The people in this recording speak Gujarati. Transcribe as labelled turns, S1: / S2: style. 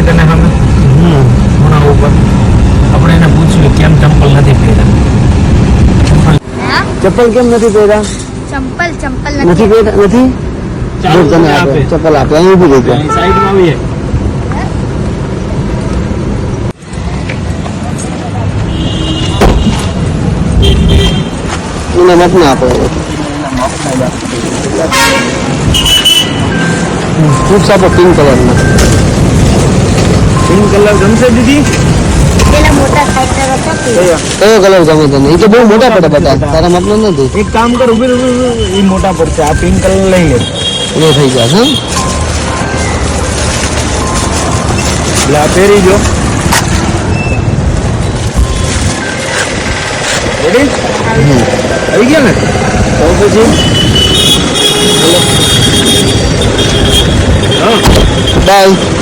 S1: દેખાય તને સામે ખૂણા ઉપર આપણે એને પૂછ્યું કેમ ચંપલ નથી પહેર્યા
S2: ચપ્પલ કેમ નથી પહેર્યા
S3: ચંપલ
S2: નથી પહેર્યા નથી જો તને આપે ચપ્પલ આપે અહીં ઉભી રહી જાય
S1: સાઈડમાં આવીએ
S2: એને મત ના આપે શૂઝ આપો પિંક કલરના
S1: પિંક કલર ગમશે દીદી
S3: પેલા મોટા ફાઈટર હતા તે
S2: કયો કલર ગમે તને એ તો બહુ મોટા પડે બધા તારા મતલબ નથી
S1: એક કામ કર ઉભી એ મોટા પડશે આ પિંક કલર લઈ લે
S2: એ થઈ જશે હા
S1: એટલે આ પહેરી જો રેડી આવી ગયા ને તો પછી
S2: બાય